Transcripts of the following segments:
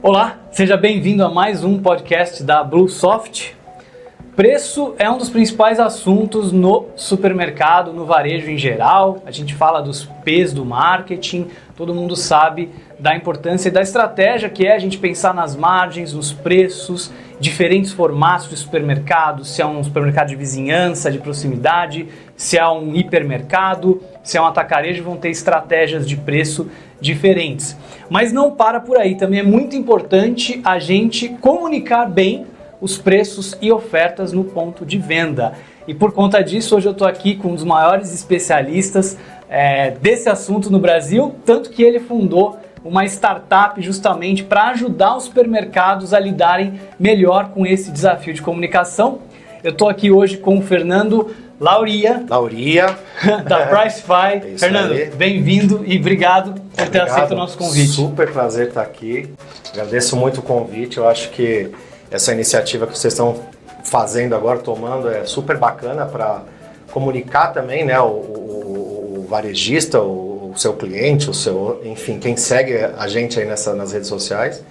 Olá, seja bem-vindo a mais um podcast da Bluesoft. Preço é um dos principais assuntos no supermercado, no varejo em geral. A gente fala dos P's do marketing, todo mundo sabe da importância e da estratégia que é a gente pensar nas margens, nos preços, diferentes formatos de supermercado, se é um supermercado de vizinhança, de proximidade, se é um hipermercado, se é um atacarejo, vão ter estratégias de preço diferentes. Mas não para por aí, também é muito importante a gente comunicar bem os preços e ofertas no ponto de venda. E por conta disso, hoje eu estou aqui com um dos maiores especialistas desse assunto no Brasil, tanto que ele fundou uma startup justamente para ajudar os supermercados a lidarem melhor com esse desafio de comunicação. Eu estou aqui hoje com o Fernando Lauria, da Pricefy. Fernando, bem-vindo e obrigado por ter aceito o nosso convite. Super prazer estar aqui, agradeço muito o convite, eu acho que essa iniciativa que vocês estão fazendo agora, tomando, é super bacana para comunicar também, né, o varejista, o seu cliente, enfim, quem segue a gente aí nas redes sociais.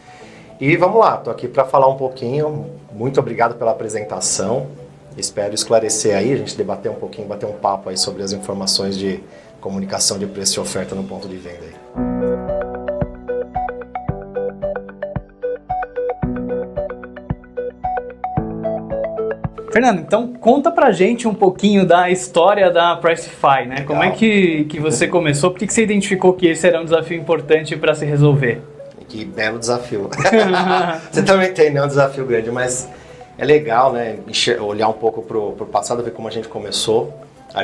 E vamos lá, estou aqui para falar um pouquinho. Muito obrigado pela apresentação. Espero esclarecer aí, a gente debater um pouquinho, bater um papo aí sobre as informações de comunicação de preço e oferta no ponto de venda aí. Fernando, então conta pra gente um pouquinho da história da Pricefy, né? Legal. Como é que você começou? Por que você identificou que esse era um desafio importante para se resolver? Que belo desafio. Você também tem, né? Um desafio grande, mas é legal, né? Olhar um pouco pro passado, ver como a gente começou. A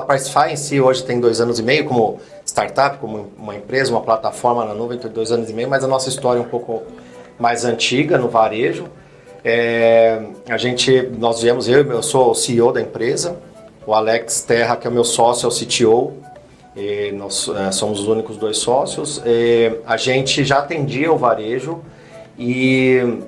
Pricefy em si hoje tem 2 anos e meio como startup, como uma empresa, uma plataforma na nuvem, tem 2 anos e meio, mas a nossa história é um pouco mais antiga no varejo. Nós viemos, eu sou o CEO da empresa, o Alex Terra, que é o meu sócio, é o CTO, e nós somos os únicos 2 sócios. A gente já atendia o varejo e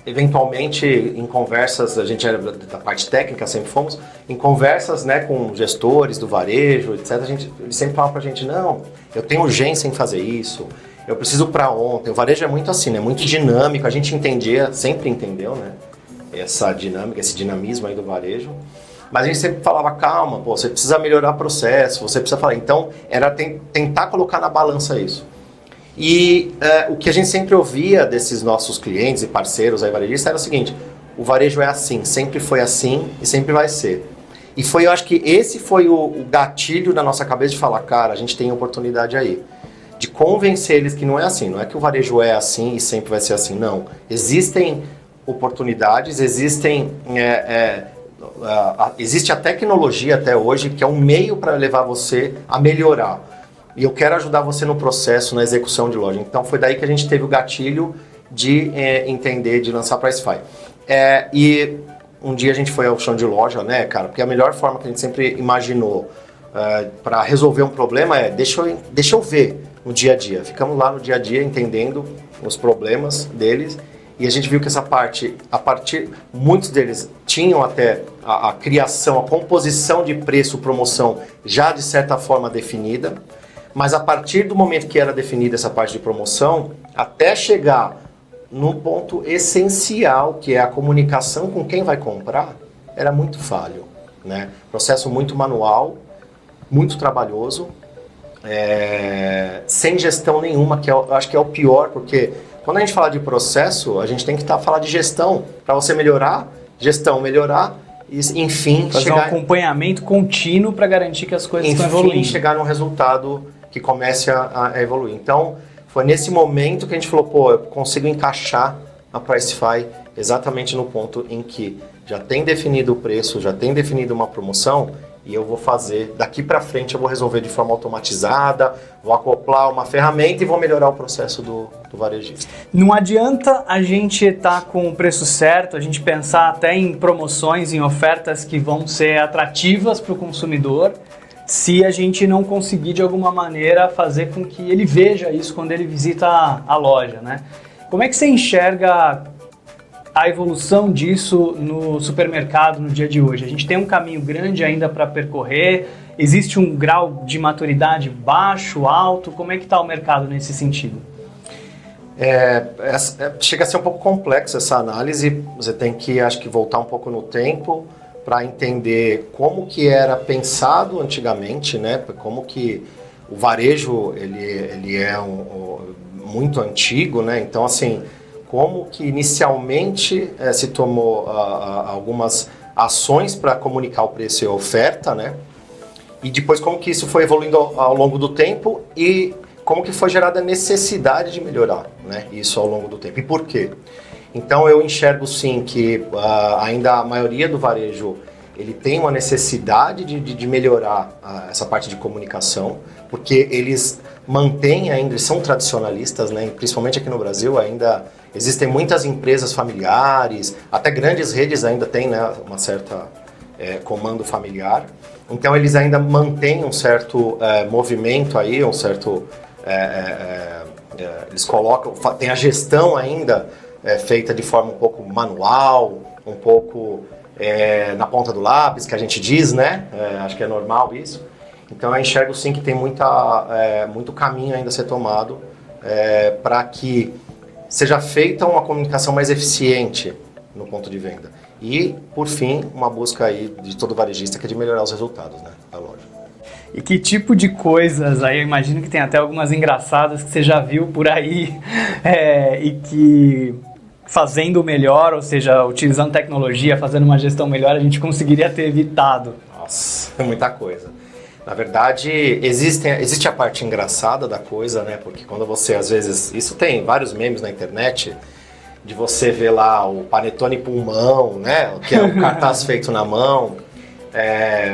eventualmente em conversas, a gente era da parte técnica, sempre fomos, em conversas, né, com gestores do varejo, etc. Eles sempre falavam pra gente, não, eu tenho urgência em fazer isso, eu preciso para ontem. O varejo é muito assim, né? Muito dinâmico. A gente sempre entendeu, né? Essa dinâmica, esse dinamismo aí do varejo. Mas a gente sempre falava, calma, você precisa melhorar o processo, você precisa falar. Então, era tentar colocar na balança isso. E o que a gente sempre ouvia desses nossos clientes e parceiros aí varejistas era o seguinte, o varejo é assim, sempre foi assim e sempre vai ser. E eu acho que esse foi o gatilho da nossa cabeça de falar, cara, a gente tem oportunidade aí. De convencer eles que não é assim, não é que o varejo é assim e sempre vai ser assim, não. Existem oportunidades, existe a tecnologia até hoje que é um meio para levar você a melhorar. E eu quero ajudar você no processo, na execução de loja. Então foi daí que a gente teve o gatilho de entender, de lançar a Pricefy. E um dia a gente foi ao chão de loja, né, cara? Porque a melhor forma que a gente sempre imaginou para resolver um problema deixa eu ver no dia a dia. Ficamos lá no dia a dia entendendo os problemas deles e a gente viu que essa parte, muitos deles tinham até a criação, a composição de preço, promoção já de certa forma definida, mas a partir do momento que era definida essa parte de promoção, até chegar num ponto essencial, que é a comunicação com quem vai comprar, era muito falho, né? Processo muito manual, muito trabalhoso, sem gestão nenhuma, que eu acho que é o pior, porque quando a gente fala de processo, a gente tem que falar de gestão, para você melhorar, gestão melhorar, e enfim... Fazer um acompanhamento contínuo para garantir que as coisas estão evoluindo. Enfim, chegar num resultado que comece a evoluir. Então, foi nesse momento que a gente falou, eu consigo encaixar a Pricefy exatamente no ponto em que já tem definido o preço, já tem definido uma promoção, e eu vou fazer, daqui para frente eu vou resolver de forma automatizada, vou acoplar uma ferramenta e vou melhorar o processo do varejista. Não adianta a gente estar com o preço certo, a gente pensar até em promoções, em ofertas que vão ser atrativas para o consumidor, se a gente não conseguir de alguma maneira fazer com que ele veja isso quando ele visita a loja, né? Como é que você enxerga a evolução disso no supermercado no dia de hoje? A gente tem um caminho grande ainda para percorrer, existe um grau de maturidade baixo, alto? Como é que está o mercado nesse sentido? Chega a ser um pouco complexo essa análise. Você tem que, acho que, voltar um pouco no tempo para entender como que era pensado antigamente, né? Como que o varejo ele é muito antigo, né? Então, assim, como que inicialmente se tomou algumas ações para comunicar o preço e a oferta, né? E depois como que isso foi evoluindo ao longo do tempo e como que foi gerada a necessidade de melhorar, né? Isso ao longo do tempo. E por quê? Então eu enxergo sim que ainda a maioria do varejo ele tem uma necessidade de melhorar essa parte de comunicação, porque eles mantêm ainda, eles são tradicionalistas, né? Principalmente aqui no Brasil ainda existem muitas empresas familiares, até grandes redes ainda têm, né, uma certa comando familiar. Então eles ainda mantêm um certo movimento aí, um certo... eles colocam, tem a gestão ainda feita de forma um pouco manual, um pouco na ponta do lápis, que a gente diz, né? Acho que é normal isso. Então eu enxergo sim que tem muito caminho ainda a ser tomado para que seja feita uma comunicação mais eficiente no ponto de venda. E, por fim, uma busca aí de todo varejista que é de melhorar os resultados, né, da loja. E que tipo de coisas, aí eu imagino que tem até algumas engraçadas que você já viu por aí e que fazendo melhor, ou seja, utilizando tecnologia, fazendo uma gestão melhor, a gente conseguiria ter evitado. Nossa, é muita coisa. Na verdade, existe a parte engraçada da coisa, né? Porque quando você, às vezes... Isso tem vários memes na internet, de você ver lá o panetone pulmão, né? Que é o cartaz feito na mão.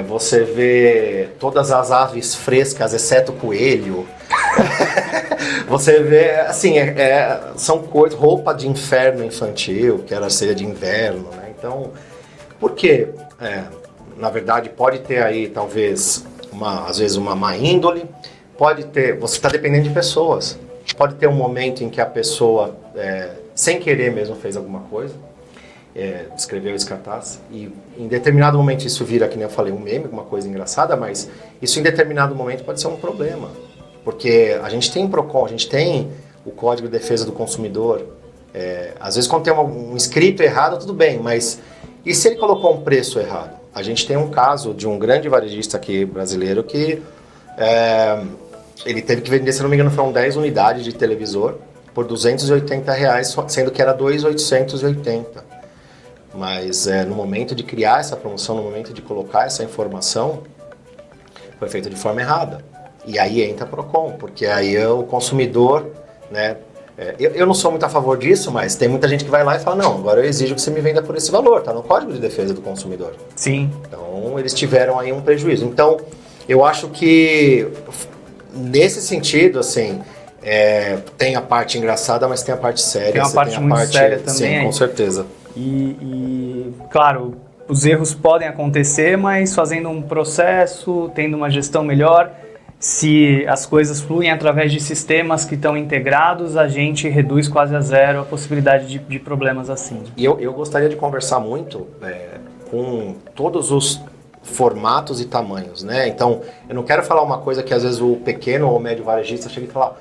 Você vê todas as aves frescas, exceto o coelho. Você vê, assim, são coisas... Roupa de inferno infantil, que era ceia de inverno, né? Então, por quê? Na verdade, pode ter aí, talvez... às vezes uma má índole, pode ter, você está dependendo de pessoas, pode ter um momento em que a pessoa, sem querer mesmo, fez alguma coisa, escreveu esse cartaz, e em determinado momento isso vira, que nem eu falei, um meme, uma coisa engraçada, mas isso em determinado momento pode ser um problema, porque a gente tem PROCON, a gente tem o Código de Defesa do Consumidor, às vezes quando tem um escrito errado, tudo bem, mas e se ele colocou um preço errado? A gente tem um caso de um grande varejista aqui brasileiro que ele teve que vender, se não me engano, foram 10 unidades de televisor por R$280, sendo que era 2.880. Mas no momento de criar essa promoção, no momento de colocar essa informação, foi feito de forma errada. E aí entra a PROCON, porque aí o consumidor, né? Eu não sou muito a favor disso, mas tem muita gente que vai lá e fala, não, agora eu exijo que você me venda por esse valor, tá no Código de Defesa do Consumidor. Sim. Então, eles tiveram aí um prejuízo. Então, eu acho que, nesse sentido, assim, tem a parte engraçada, mas tem a parte séria. Tem uma parte muito séria também. Sim, com certeza. E, claro, os erros podem acontecer, mas fazendo um processo, tendo uma gestão melhor... Se as coisas fluem através de sistemas que estão integrados, a gente reduz quase a zero a possibilidade de problemas assim. E eu gostaria de conversar muito com todos os formatos e tamanhos, né? Então, eu não quero falar uma coisa que às vezes o pequeno ou médio varejista chega e fala,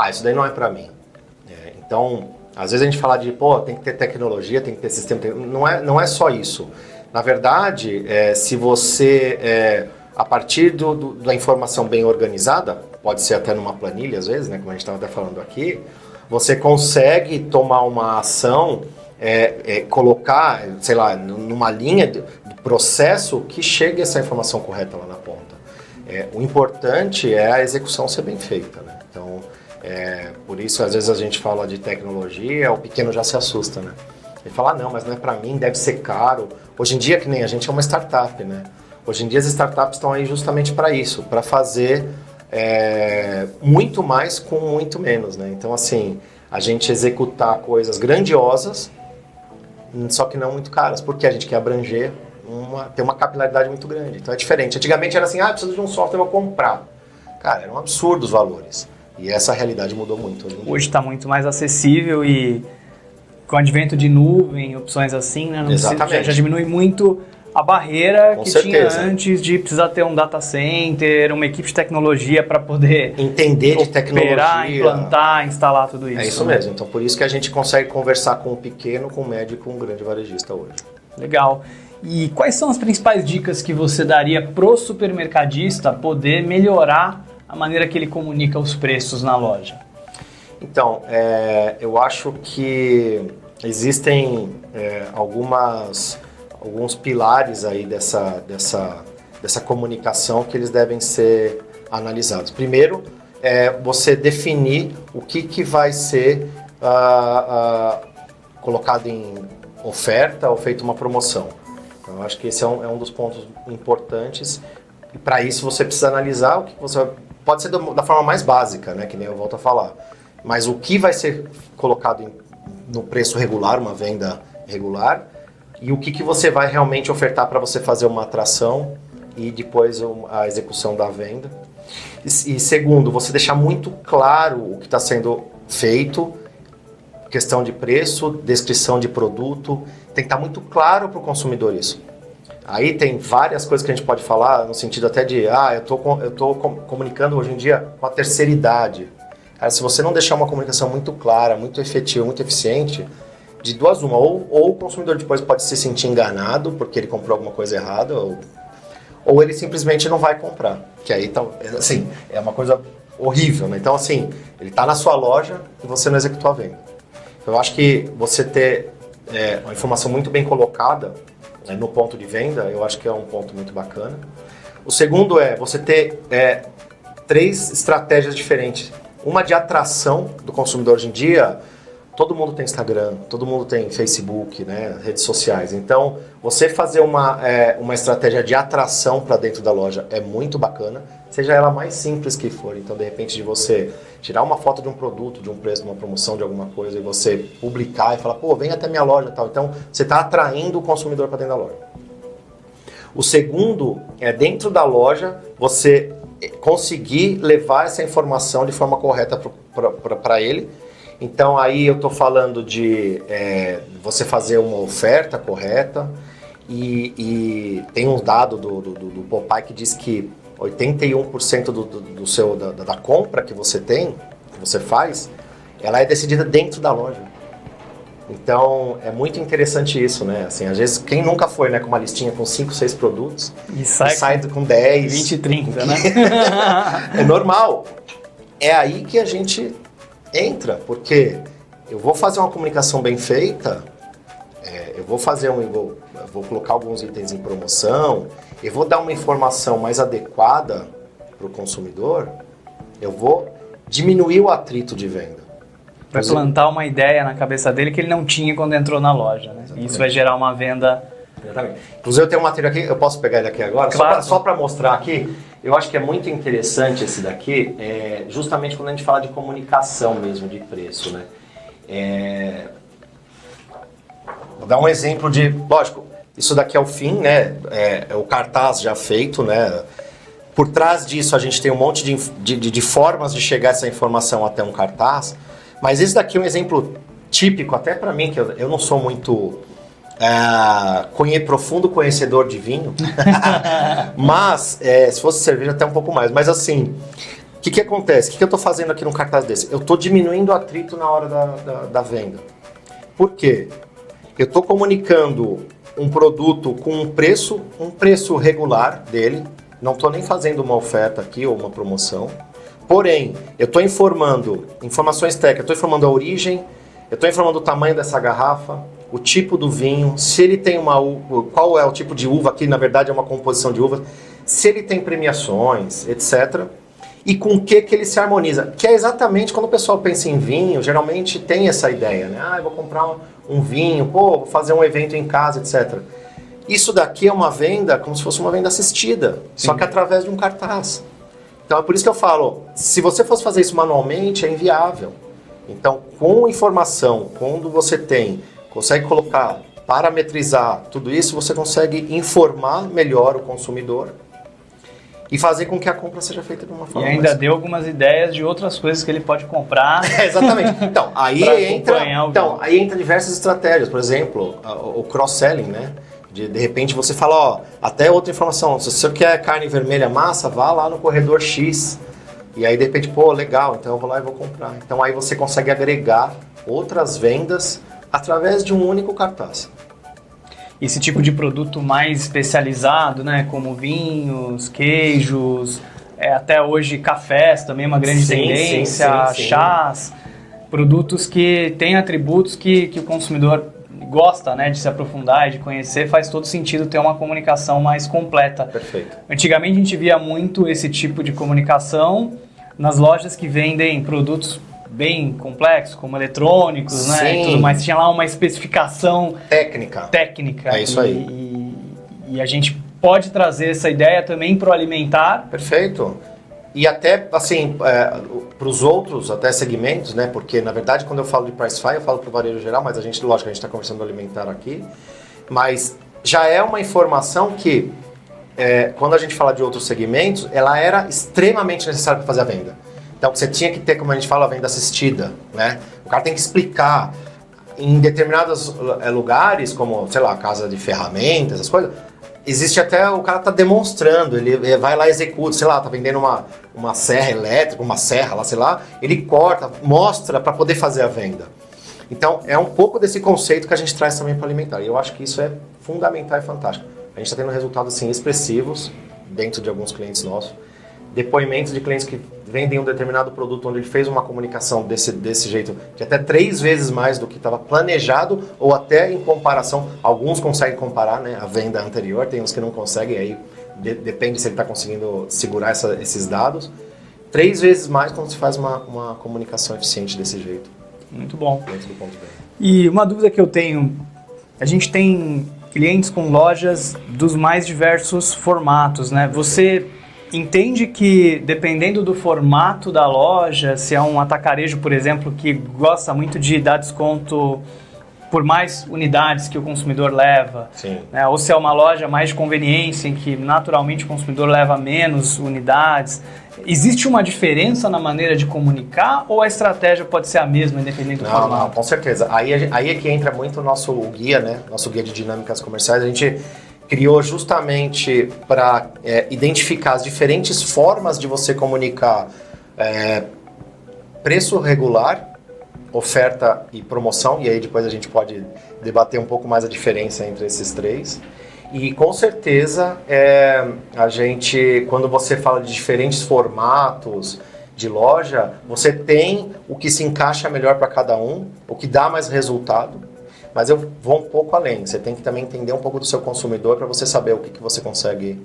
isso daí não é para mim. Então, às vezes a gente fala de, tem que ter tecnologia, tem que ter sistema, não é só isso. Na verdade, se você... a partir da informação bem organizada, pode ser até numa planilha às vezes, né, como a gente estava até falando aqui, você consegue tomar uma ação, colocar, sei lá, numa linha de processo que chegue essa informação correta lá na ponta. O importante é a execução ser bem feita, né? Então, por isso às vezes a gente fala de tecnologia, o pequeno já se assusta, né? Ele fala, não, mas não é para mim, deve ser caro. Hoje em dia, que nem a gente é uma startup, né? Hoje em dia as startups estão aí justamente para isso, para fazer muito mais com muito menos, né? Então, assim, a gente executar coisas grandiosas, só que não muito caras, porque a gente quer abranger, ter uma capilaridade muito grande. Então é diferente. Antigamente era assim, preciso de um software, eu vou comprar. Cara, eram absurdos os valores. E essa realidade mudou muito. Hoje está muito mais acessível e com o advento de nuvem, opções assim, né? Exatamente. Já diminui muito a barreira Com que certeza. tinha antes de precisar ter um data center, uma equipe de tecnologia para poder Entender de tecnologia, implantar, instalar tudo isso. É isso mesmo. Então, por isso que a gente consegue conversar com o pequeno, com o médio e com o grande varejista hoje. Legal. E quais são as principais dicas que você daria pro supermercadista poder melhorar a maneira que ele comunica os preços na loja? Então, eu acho que existem alguns pilares aí dessa comunicação que eles devem ser analisados. Primeiro, você definir o que vai ser colocado em oferta ou feito uma promoção. Então, eu acho que esse é um dos pontos importantes. E para isso você precisa analisar o que você... Pode ser da forma mais básica, né, que nem eu volto a falar. Mas o que vai ser colocado no preço regular, uma venda regular, e o que você vai realmente ofertar para você fazer uma atração e depois a execução da venda. E segundo, você deixar muito claro o que está sendo feito, questão de preço, descrição de produto, tem que estar muito claro para o consumidor isso. Aí tem várias coisas que a gente pode falar no sentido até de, eu estou comunicando hoje em dia com a terceira idade. Cara, se você não deixar uma comunicação muito clara, muito efetiva, muito eficiente, de duas uma, ou o consumidor depois pode se sentir enganado porque ele comprou alguma coisa errada, ou ele simplesmente não vai comprar. Que aí, então, assim, é uma coisa horrível, né? Então, assim, ele está na sua loja e você não executou a venda. Então, eu acho que você ter uma informação muito bem colocada no ponto de venda, eu acho que é um ponto muito bacana. O segundo é você ter 3 estratégias diferentes. Uma de atração do consumidor hoje em dia, todo mundo tem Instagram, todo mundo tem Facebook, né, redes sociais. Então, você fazer uma estratégia de atração para dentro da loja é muito bacana, seja ela mais simples que for. Então, de repente, de você tirar uma foto de um produto, de um preço, de uma promoção, de alguma coisa, e você publicar e falar, pô, vem até minha loja e tal. Então, você está atraindo o consumidor para dentro da loja. O segundo é, dentro da loja, você conseguir levar essa informação de forma correta para ele. Então, aí eu estou falando de você fazer uma oferta correta e tem um dado do Popeye que diz que 81% da compra que você faz, ela é decidida dentro da loja. Então, é muito interessante isso, né? Assim, às vezes, quem nunca foi, né, com uma listinha com 5, 6 produtos e sai com 10, 20, 30, né? É normal. É aí que a gente entra, porque eu vou fazer uma comunicação bem feita, eu vou colocar alguns itens em promoção, eu vou dar uma informação mais adequada para o consumidor, eu vou diminuir o atrito de venda. Vai plantar uma ideia na cabeça dele que ele não tinha quando entrou na loja, né? E isso vai gerar uma venda... Exatamente. Inclusive eu tenho um material aqui, eu posso pegar ele aqui agora? Claro. Só para mostrar aqui, eu acho que é muito interessante esse daqui, justamente quando a gente fala de comunicação mesmo, de preço, né? Vou dar um exemplo de... Lógico, isso daqui é o fim, né? É o cartaz já feito, né? Por trás disso a gente tem um monte de formas de chegar essa informação até um cartaz, mas esse daqui é um exemplo típico, até para mim, que eu não sou muito profundo conhecedor de vinho, mas se fosse cerveja até um pouco mais. Mas assim, o que acontece? O que eu estou fazendo aqui num cartaz desse? Eu estou diminuindo o atrito na hora da venda. Por quê? Eu estou comunicando um produto com um preço regular dele, não estou nem fazendo uma oferta aqui ou uma promoção. Porém, eu estou informando informações técnicas, eu estou informando a origem, eu estou informando o tamanho dessa garrafa, o tipo do vinho, se ele tem uma uva, qual é o tipo de uva, aqui na verdade é uma composição de uvas, se ele tem premiações, etc. E com o que ele se harmoniza. Que é exatamente quando o pessoal pensa em vinho, geralmente tem essa ideia, né? Eu vou comprar um vinho, vou fazer um evento em casa, etc. Isso daqui é uma venda como se fosse uma venda assistida, Sim. Só que através de um cartaz. Então é por isso que eu falo, se você fosse fazer isso manualmente, é inviável. Então, com informação, quando você consegue colocar, parametrizar tudo isso, você consegue informar melhor o consumidor e fazer com que a compra seja feita de uma forma E ainda deu algumas ideias de outras coisas que ele pode comprar. Exatamente. Então, aí entra diversas estratégias. Por exemplo, o cross-selling, né? De repente você fala, ó, até outra informação, se você quer carne vermelha massa, vá lá no corredor X. E aí de repente, pô, legal, então eu vou lá e vou comprar. Então aí você consegue agregar outras vendas através de um único cartaz. Esse tipo de produto mais especializado, né, como vinhos, queijos, até hoje cafés também é uma grande tendência, sim. chás, produtos que têm atributos que o consumidor gosta, né, de se aprofundar e de conhecer, faz todo sentido ter uma comunicação mais completa. Perfeito. Antigamente a gente via muito esse tipo de comunicação nas lojas que vendem produtos bem complexos, como eletrônicos, né, e tudo mais. Tinha lá uma especificação técnica. É isso aí. E a gente pode trazer essa ideia também para o alimentar. Perfeito. E até, assim, para os outros até segmentos, né, porque na verdade quando eu falo de Pricefy eu falo para o varejo geral, mas lógico, a gente está conversando do alimentar aqui, mas já é uma informação que, quando a gente fala de outros segmentos, ela era extremamente necessária para fazer a venda. Então você tinha que ter, como a gente fala, a venda assistida, né? O cara tem que explicar em determinados lugares, como, sei lá, casa de ferramentas, essas coisas, existe até, o cara tá demonstrando, ele vai lá e executa, sei lá, tá vendendo uma serra elétrica, uma serra lá, sei lá, ele corta, mostra para poder fazer a venda. Então é um pouco desse conceito que a gente traz também para alimentar, e eu acho que isso é fundamental e fantástico. A gente está tendo resultados assim expressivos dentro de alguns clientes nossos, depoimentos de clientes que vendem um determinado produto onde ele fez uma comunicação desse jeito, de até 3 vezes mais do que estava planejado, ou até em comparação, alguns conseguem comparar, né, a venda anterior, tem uns que não conseguem, aí depende se ele está conseguindo segurar esses dados. 3 vezes mais quando se faz uma comunicação eficiente desse jeito. Muito bom. Dentro do ponto de venda. E uma dúvida que eu tenho, a gente tem clientes com lojas dos mais diversos formatos, né? Você entende que, dependendo do formato da loja, se é um atacarejo, por exemplo, que gosta muito de dar desconto por mais unidades que o consumidor leva, né? Ou se é uma loja mais de conveniência, em que naturalmente o consumidor leva menos unidades, existe uma diferença na maneira de comunicar ou a estratégia pode ser a mesma, independente do formato? Não, com certeza. Aí é que entra muito o nosso guia, né? Nosso guia de dinâmicas comerciais. A gente criou justamente para identificar as diferentes formas de você comunicar preço regular, oferta e promoção, e aí depois a gente pode debater um pouco mais a diferença entre esses três. E com certeza a gente, quando você fala de diferentes formatos de loja, você tem o que se encaixa melhor para cada um, o que dá mais resultado. Mas eu vou um pouco além, você tem que também entender um pouco do seu consumidor para você saber o que você consegue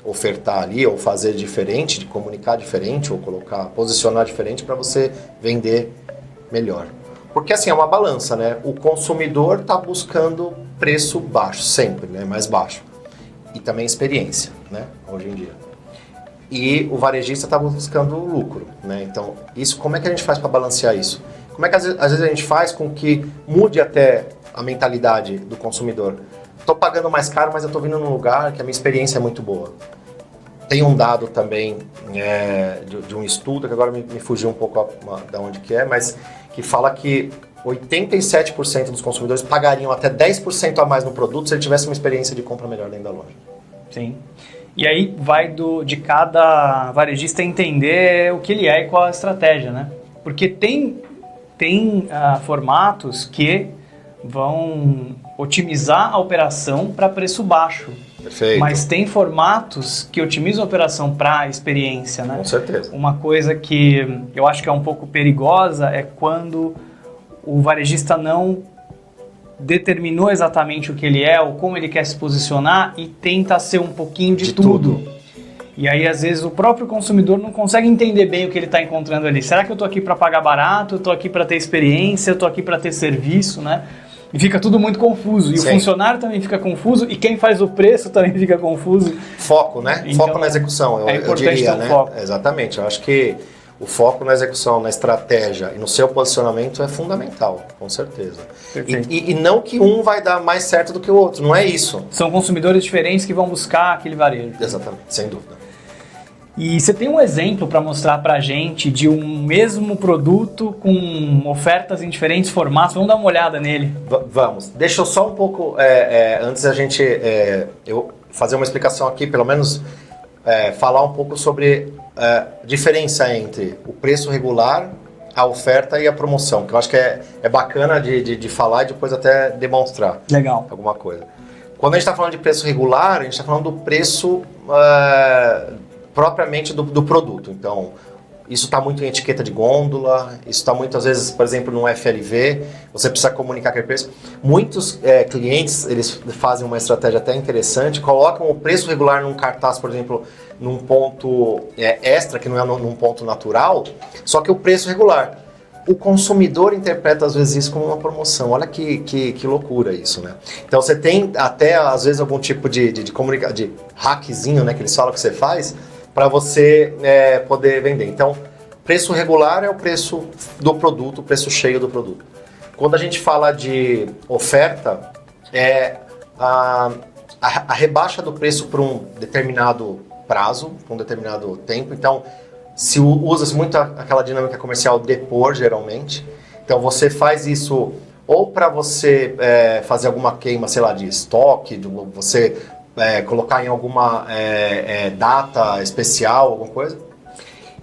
ofertar ali, ou fazer diferente, de comunicar diferente, ou posicionar diferente para você vender melhor. Porque assim, é uma balança, né? O consumidor está buscando preço baixo, sempre, né? Mais baixo. E também experiência, né? Hoje em dia. E o varejista está buscando lucro, né? Então, como é que a gente faz para balancear isso? Como é que às vezes a gente faz com que mude até a mentalidade do consumidor? Estou pagando mais caro, mas eu estou vindo num lugar que a minha experiência é muito boa. Tem um dado também de um estudo, que agora me fugiu um pouco da onde que é, mas que fala que 87% dos consumidores pagariam até 10% a mais no produto se ele tivesse uma experiência de compra melhor dentro da loja. Sim. E aí vai de cada varejista entender o que ele é e qual a estratégia, né? Porque tem formatos que vão otimizar a operação para preço baixo. Perfeito. Mas tem formatos que otimizam a operação para a experiência, né? Com certeza. Uma coisa que eu acho que é um pouco perigosa é quando o varejista não determinou exatamente o que ele é ou como ele quer se posicionar e tenta ser um pouquinho de tudo. E aí, às vezes, o próprio consumidor não consegue entender bem o que ele está encontrando ali. Será que eu estou aqui para pagar barato? Eu estou aqui para ter experiência? Eu estou aqui para ter serviço, né? E fica tudo muito confuso. E Sim. O funcionário também fica confuso e quem faz o preço também fica confuso. Foco, né? Então, foco na execução, eu diria, né? Foco. Exatamente. Eu acho que o foco na execução, na estratégia e no seu posicionamento é fundamental, com certeza. E não que um vai dar mais certo do que o outro, não é isso. São consumidores diferentes que vão buscar aquele varejo. Exatamente, sem dúvida. E você tem um exemplo para mostrar para a gente de um mesmo produto com ofertas em diferentes formatos? Vamos dar uma olhada nele. Vamos. Deixa eu só um pouco, antes da gente eu fazer uma explicação aqui, pelo menos falar um pouco sobre a diferença entre o preço regular, a oferta e a promoção, que eu acho que é bacana de falar e depois até demonstrar. Legal. Alguma coisa. Quando a gente está falando de preço regular, a gente está falando do preço propriamente do produto. Então, isso está muito em etiqueta de gôndola, isso está muito, às vezes, por exemplo, no FLV, você precisa comunicar aquele preço. Muitos clientes, eles fazem uma estratégia até interessante, colocam o preço regular num cartaz, por exemplo, num ponto extra, que não é num ponto natural, só que o preço regular. O consumidor interpreta, às vezes, isso como uma promoção. Olha que loucura isso, né? Então, você tem até, às vezes, algum tipo de hackzinho, né, que eles falam que você faz, para você poder vender. Então, preço regular é o preço do produto, o preço cheio do produto. Quando a gente fala de oferta, é a rebaixa do preço por um determinado prazo, por um determinado tempo. Então, usa-se muito aquela dinâmica comercial depor, geralmente. Então, você faz isso ou para você fazer alguma queima, sei lá, de estoque, você colocar em alguma data especial, alguma coisa.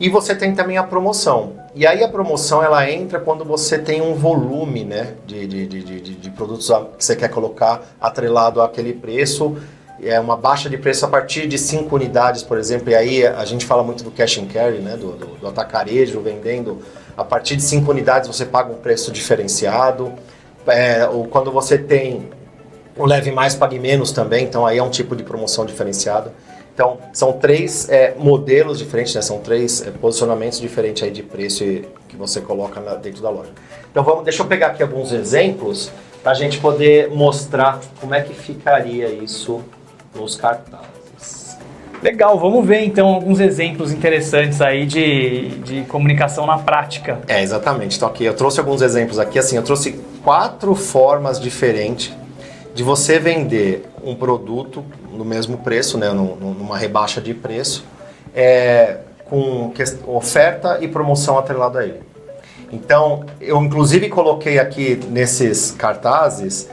E você tem também a promoção. E aí a promoção, ela entra quando você tem um volume, né, de produtos que você quer colocar atrelado àquele preço. É uma baixa de preço a partir de 5 unidades, por exemplo. E aí a gente fala muito do cash and carry, né, do atacarejo, vendendo. A partir de 5 unidades você paga um preço diferenciado. Ou quando você tem o leve mais, pague menos também, então aí é um tipo de promoção diferenciada. Então, são 3 modelos diferentes, né? São 3 posicionamentos diferentes aí de preço que você coloca dentro da loja. Então, deixa eu pegar aqui alguns exemplos para a gente poder mostrar como é que ficaria isso nos cartazes. Legal, vamos ver então alguns exemplos interessantes aí de comunicação na prática. Exatamente. Então, aqui eu trouxe alguns exemplos aqui, assim, eu trouxe 4 formas diferentes de você vender um produto no mesmo preço, né, numa rebaixa de preço, com oferta e promoção atrelada a ele. Então, eu inclusive coloquei aqui nesses cartazes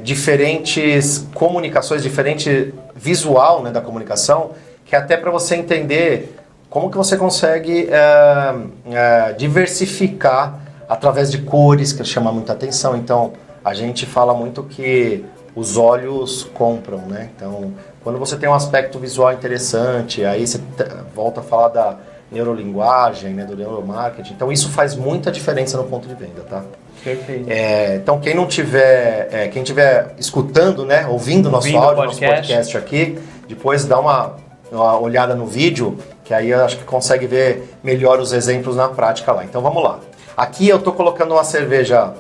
diferentes comunicações, diferente visual, né, da comunicação, que é até para você entender como que você consegue diversificar através de cores, que chama muita atenção. Então, a gente fala muito que os olhos compram, né? Então, quando você tem um aspecto visual interessante, aí você volta a falar da neurolinguagem, né, do neuromarketing. Então, isso faz muita diferença no ponto de venda, tá? Perfeito. Então, quem estiver escutando, né, ouvindo nosso áudio, nosso podcast aqui, depois dá uma olhada no vídeo, que aí eu acho que consegue ver melhor os exemplos na prática lá. Então, vamos lá. Aqui eu estou colocando uma cerveja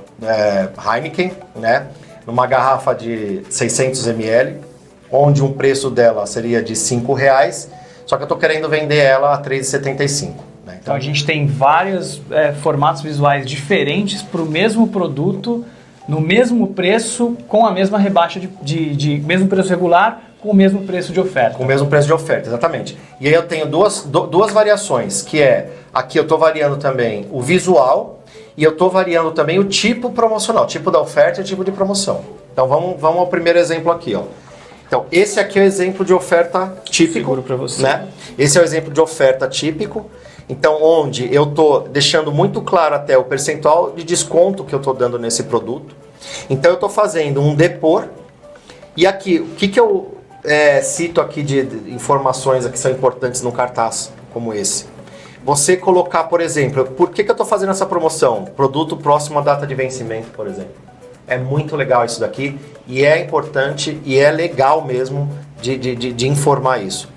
Heineken, né, numa garrafa de 600 ml, onde um preço dela seria de R$5, só que eu estou querendo vender ela a R$3,75. Né? Então a gente tem vários formatos visuais diferentes para o mesmo produto, no mesmo preço, com a mesma rebaixa de mesmo preço regular, com o mesmo preço de oferta. Com o mesmo preço de oferta, exatamente. E aí eu tenho duas variações, que aqui eu estou variando também o visual e eu estou variando também o tipo promocional, tipo da oferta e tipo de promoção. Então vamos ao primeiro exemplo aqui, ó. Então esse aqui é o exemplo de oferta típico. Seguro para você. Né? Esse é o exemplo de oferta típico. Então onde eu estou deixando muito claro até o percentual de desconto que eu estou dando nesse produto. Então eu estou fazendo um depor. E aqui, o que eu cito aqui de informações que são importantes num cartaz como esse? Você colocar, por exemplo, por que eu estou fazendo essa promoção? Produto próximo à data de vencimento, por exemplo. É muito legal isso daqui e é importante e é legal mesmo de informar isso.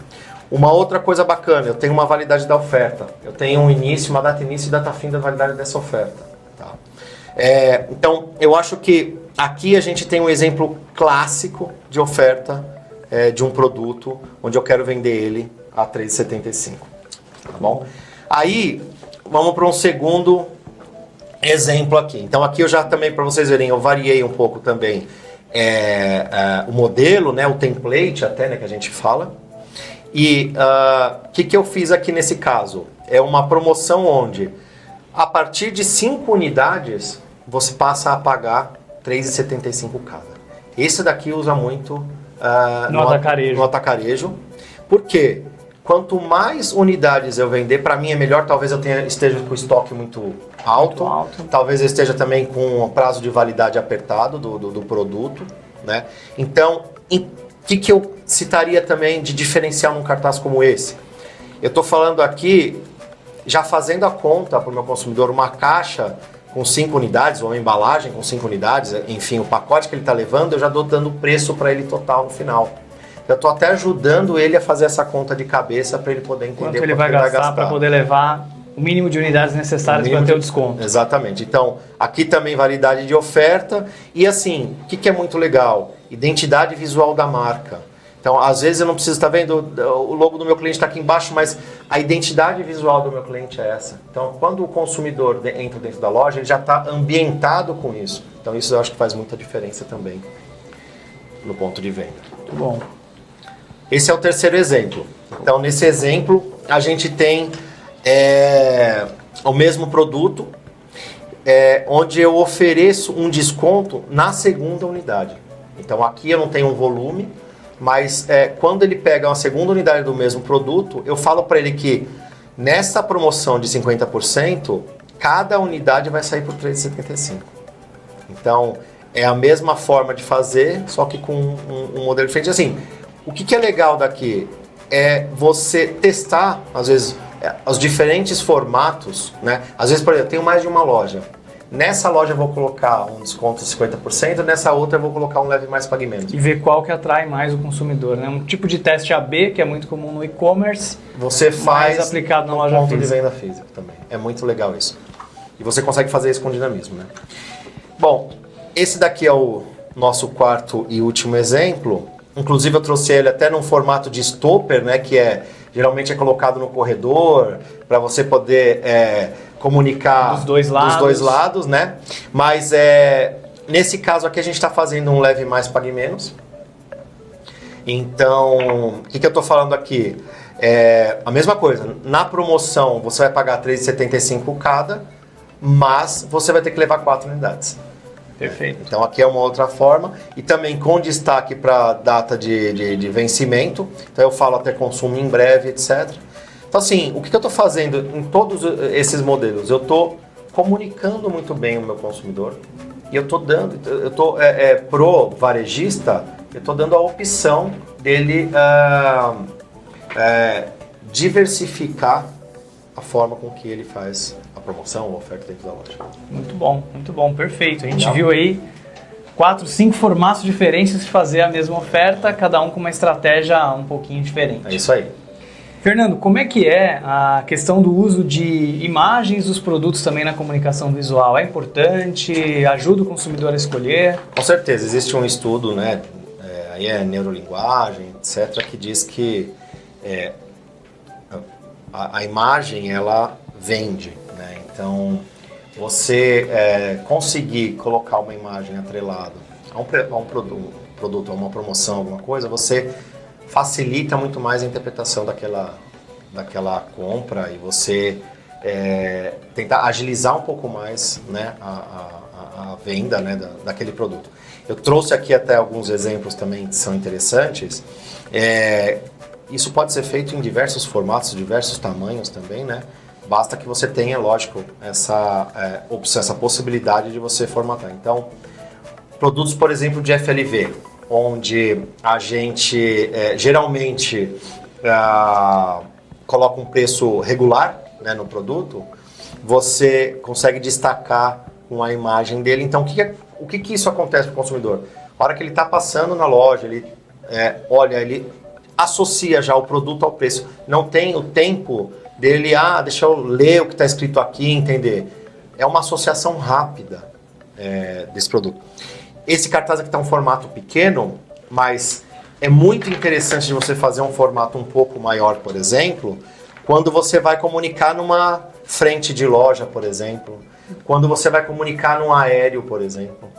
Uma outra coisa bacana, eu tenho uma validade da oferta. Eu tenho um início, uma data início e data fim da validade dessa oferta. Tá? Então, eu acho que aqui a gente tem um exemplo clássico de oferta de um produto onde eu quero vender ele a R$3,75. Tá bom? Aí, vamos para um segundo exemplo aqui. Então, aqui eu já também, para vocês verem, eu variei um pouco também o modelo, né, o template até, né, que a gente fala. E o que eu fiz aqui nesse caso? É uma promoção onde, a partir de 5 unidades, você passa a pagar R$ 3,75 cada. Esse daqui usa muito no atacarejo. Por quê? Quanto mais unidades eu vender, para mim é melhor. Talvez eu esteja com o estoque muito alto. Talvez eu esteja também com o prazo de validade apertado do produto, né? Então, o que eu citaria também de diferencial num cartaz como esse? Eu estou falando aqui, já fazendo a conta para o meu consumidor, uma caixa com 5 unidades, ou uma embalagem com 5 unidades, enfim, o pacote que ele está levando, eu já estou dando o preço para ele total no final. Eu estou até ajudando ele a fazer essa conta de cabeça para ele poder entender quanto ele vai gastar para poder levar o mínimo de unidades necessárias para ter o desconto. Exatamente. Então, aqui também validade de oferta e assim, o que é muito legal? Identidade visual da marca. Então, às vezes eu não preciso estar vendo, o logo do meu cliente está aqui embaixo, mas a identidade visual do meu cliente é essa. Então, quando o consumidor entra dentro da loja, ele já está ambientado com isso. Então, isso eu acho que faz muita diferença também no ponto de venda. Muito bom. Esse é o terceiro exemplo. Então, nesse exemplo, a gente tem o mesmo produto, onde eu ofereço um desconto na segunda unidade. Então, aqui eu não tenho um volume, mas quando ele pega uma segunda unidade do mesmo produto, eu falo para ele que nessa promoção de 50%, cada unidade vai sair por R$ 3,75. Então, é a mesma forma de fazer, só que com um modelo diferente. Assim, o que é legal daqui é você testar, às vezes, os diferentes formatos, né? Às vezes, por exemplo, eu tenho mais de uma loja. Nessa loja eu vou colocar um desconto de 50%, nessa outra eu vou colocar um leve mais pague menos. E ver qual que atrai mais o consumidor, né? Um tipo de teste AB, que é muito comum no e-commerce, você faz mais aplicado na loja ponto física. De venda física também. É muito legal isso. E você consegue fazer isso com dinamismo, né? Bom, esse daqui é o nosso quarto e último exemplo. Inclusive eu trouxe ele até num formato de stopper, né? Que geralmente é colocado no corredor para você poder comunicar dos dois lados, né? Mas nesse caso aqui a gente está fazendo um leve mais pague menos. Então, o que eu estou falando aqui? A mesma coisa. Na promoção você vai pagar R$ 3,75 cada, mas você vai ter que levar 4 unidades. Perfeito. Então aqui é uma outra forma e também com destaque para data de vencimento. Então eu falo até consumo em breve, etc. Então assim, o que eu estou fazendo em todos esses modelos? Eu estou comunicando muito bem o meu consumidor e eu estou pro varejista, eu estou dando a opção dele diversificar a forma com que ele faz a promoção, a oferta dentro da loja. Muito bom, perfeito. A gente viu aí 4, 5 formatos diferentes de fazer a mesma oferta, cada um com uma estratégia um pouquinho diferente. É isso aí. Fernando, como é que é a questão do uso de imagens dos produtos também na comunicação visual? É importante? Ajuda o consumidor a escolher? Com certeza, existe um estudo, né, aí é neurolinguagem, etc., que diz que a imagem, ela vende, né? Então, você conseguir colocar uma imagem atrelada a um produto, a uma promoção, alguma coisa, você facilita muito mais a interpretação daquela compra e você tentar agilizar um pouco mais, né, a venda, né, daquele produto. Eu trouxe aqui até alguns exemplos também que são interessantes. Isso pode ser feito em diversos formatos, diversos tamanhos também, né? Basta que você tenha, lógico, essa opção, essa possibilidade de você formatar. Então, produtos, por exemplo, de FLV, onde a gente geralmente coloca um preço regular, né, no produto, você consegue destacar com a imagem dele. Então, o que isso acontece para o consumidor? A hora que ele está passando na loja, ele olha, ele associa já o produto ao preço. Não tem o tempo dele, deixa eu ler o que está escrito aqui e entender. É uma associação rápida desse produto. Esse cartaz aqui está um formato pequeno, mas é muito interessante de você fazer um formato um pouco maior, por exemplo, quando você vai comunicar numa frente de loja, por exemplo, quando você vai comunicar num aéreo, por exemplo,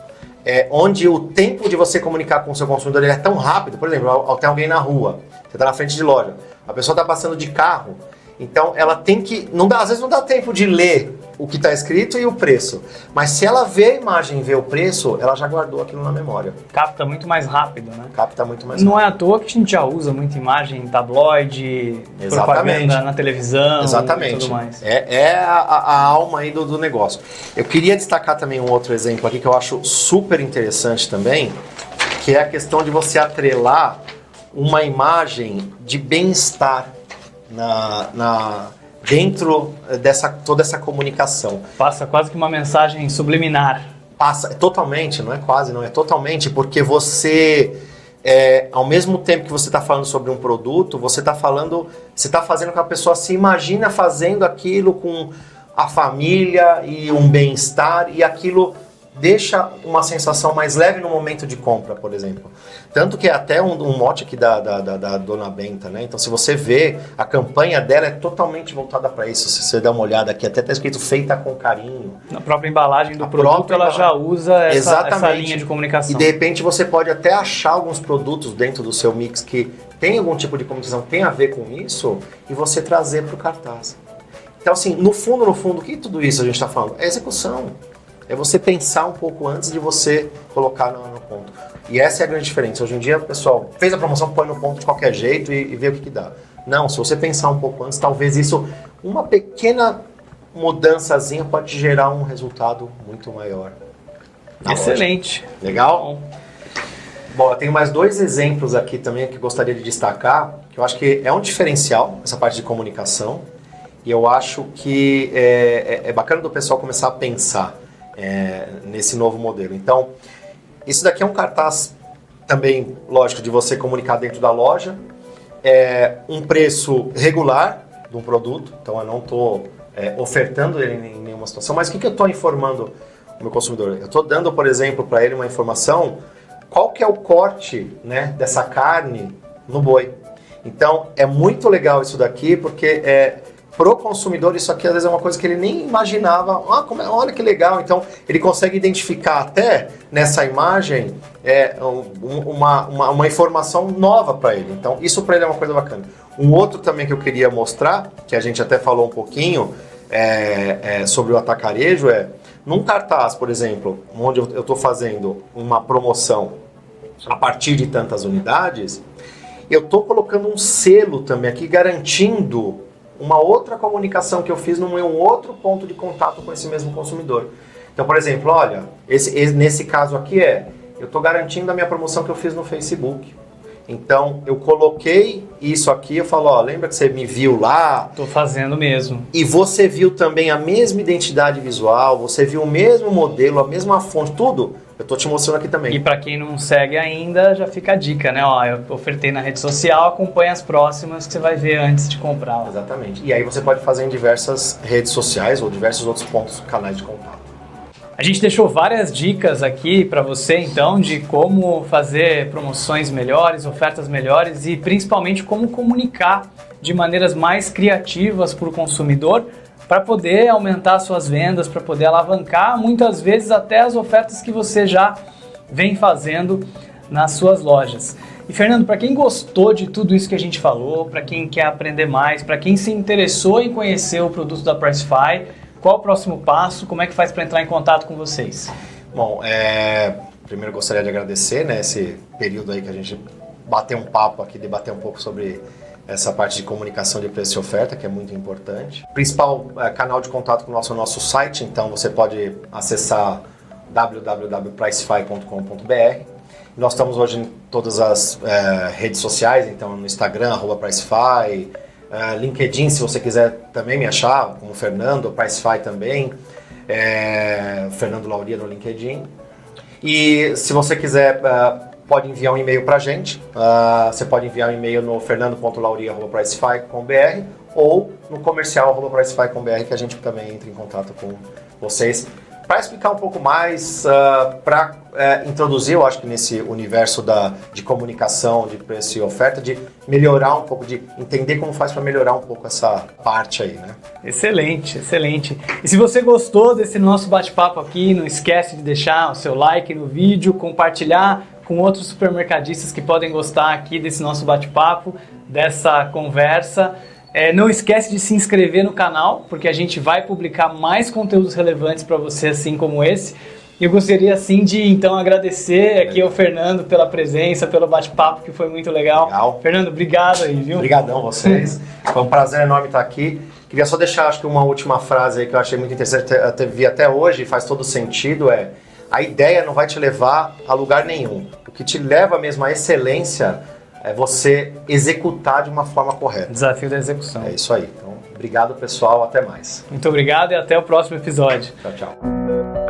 onde o tempo de você comunicar com o seu consumidor é tão rápido. Por exemplo, tem alguém na rua, você está na frente de loja, A pessoa está passando de carro, então ela tem que... às vezes não dá tempo de ler o que está escrito e o preço. Mas se ela vê a imagem e vê o preço, ela já guardou aquilo na memória. Capta muito mais rápido, né? Capta muito mais rápido. Não é à toa que a gente já usa muita imagem em tabloide, propaganda na televisão. Exatamente. E tudo mais. É a alma aí do negócio. Eu queria destacar também um outro exemplo aqui que eu acho super interessante também, que é a questão de você atrelar uma imagem de bem-estar dentro dessa toda essa comunicação. Passa quase que uma mensagem subliminar. Passa totalmente, não é quase, não é totalmente, porque você, ao mesmo tempo que você está falando sobre um produto, você está fazendo com que a pessoa se imagina fazendo aquilo com a família e um bem-estar, e aquilo deixa uma sensação mais leve no momento de compra, por exemplo. Tanto que é até um mote aqui da Dona Benta, né? Então, se você vê, a campanha dela é totalmente voltada para isso. Se você der uma olhada aqui, até está escrito feita com carinho. Na própria embalagem do produto, ela já usa essa linha de comunicação. E, de repente, você pode até achar alguns produtos dentro do seu mix que tem algum tipo de comunicação que tem a ver com isso e você trazer para o cartaz. Então, assim, no fundo, o que tudo isso a gente está falando? É execução. É você pensar um pouco antes de você colocar no ponto. E essa é a grande diferença. Hoje em dia, o pessoal fez a promoção, põe no ponto de qualquer jeito e vê o que dá. Não, se você pensar um pouco antes, talvez isso, uma pequena mudançazinha pode gerar um resultado muito maior. Excelente. Loja. Legal? Bom, eu tenho mais 2 exemplos aqui também que eu gostaria de destacar, que eu acho que é um diferencial, essa parte de comunicação, e eu acho que é bacana do pessoal começar a pensar nesse novo modelo. Então, isso daqui é um cartaz também, lógico, de você comunicar dentro da loja, um preço regular de um produto, então eu não estou ofertando ele em nenhuma situação, mas o que eu estou informando o meu consumidor? Eu estou dando, por exemplo, para ele uma informação, qual que é o corte, né, dessa carne no boi. Então, é muito legal isso daqui, porque pro consumidor, isso aqui às vezes é uma coisa que ele nem imaginava. Olha que legal. Então, ele consegue identificar até nessa imagem uma informação nova para ele. Então, isso para ele é uma coisa bacana. Um outro também que eu queria mostrar, que a gente até falou um pouquinho sobre o atacarejo, num cartaz, por exemplo, onde eu estou fazendo uma promoção a partir de tantas unidades, eu estou colocando um selo também aqui garantindo uma outra comunicação que eu fiz num outro ponto de contato com esse mesmo consumidor. Então, por exemplo, olha, nesse caso aqui eu estou garantindo a minha promoção que eu fiz no Facebook. Então, eu coloquei isso aqui, eu falo, ó, lembra que você me viu lá? Estou fazendo mesmo. E você viu também a mesma identidade visual, você viu o mesmo modelo, a mesma fonte, tudo. Eu estou te mostrando aqui também. E para quem não segue ainda, já fica a dica, né? Ó, eu ofertei na rede social, acompanha as próximas que você vai ver antes de comprar. Ó. Exatamente. E aí você pode fazer em diversas redes sociais ou diversos outros pontos, canais de contato. A gente deixou várias dicas aqui para você, então, de como fazer promoções melhores, ofertas melhores e principalmente como comunicar de maneiras mais criativas para o consumidor para poder aumentar suas vendas, para poder alavancar muitas vezes até as ofertas que você já vem fazendo nas suas lojas. E Fernando, para quem gostou de tudo isso que a gente falou, para quem quer aprender mais, para quem se interessou em conhecer o produto da Pricefy, qual o próximo passo? Como é que faz para entrar em contato com vocês? Bom, primeiro gostaria de agradecer, né, esse período aí que a gente bateu um papo aqui, debater um pouco sobre essa parte de comunicação de preço e oferta, que é muito importante. O principal canal de contato com o nosso site, então você pode acessar www.pricefy.com.br. Nós estamos hoje em todas as redes sociais, então no Instagram, @Pricefy, LinkedIn, se você quiser também me achar, como Fernando, Pricefy também, Fernando Lauria no LinkedIn. E se você quiser, pode enviar um e-mail para a gente, você pode enviar um e-mail no fernando.lauria@pricefy.com.br ou no comercial@pricefy.com.br, que a gente também entra em contato com vocês. Para explicar um pouco mais, para introduzir, eu acho que nesse universo de comunicação, de preço e oferta, de melhorar um pouco, de entender como faz para melhorar um pouco essa parte aí, né? Excelente, excelente. E se você gostou desse nosso bate-papo aqui, não esquece de deixar o seu like no vídeo, compartilhar com outros supermercadistas que podem gostar aqui desse nosso bate-papo, dessa conversa. Não esquece de se inscrever no canal, porque a gente vai publicar mais conteúdos relevantes para você, assim como esse. E eu gostaria, assim, de, então, agradecer aqui ao Fernando pela presença, pelo bate-papo, que foi muito legal. Fernando, obrigado aí, viu? Obrigadão vocês. Foi um prazer enorme estar aqui. Queria só deixar, acho que uma última frase aí que eu achei muito interessante, vi até hoje, faz todo sentido, a ideia não vai te levar a lugar nenhum. O que te leva mesmo à excelência é você executar de uma forma correta. Desafio da execução. É isso aí. Então, obrigado, pessoal. Até mais. Muito obrigado e até o próximo episódio. Tchau, tchau.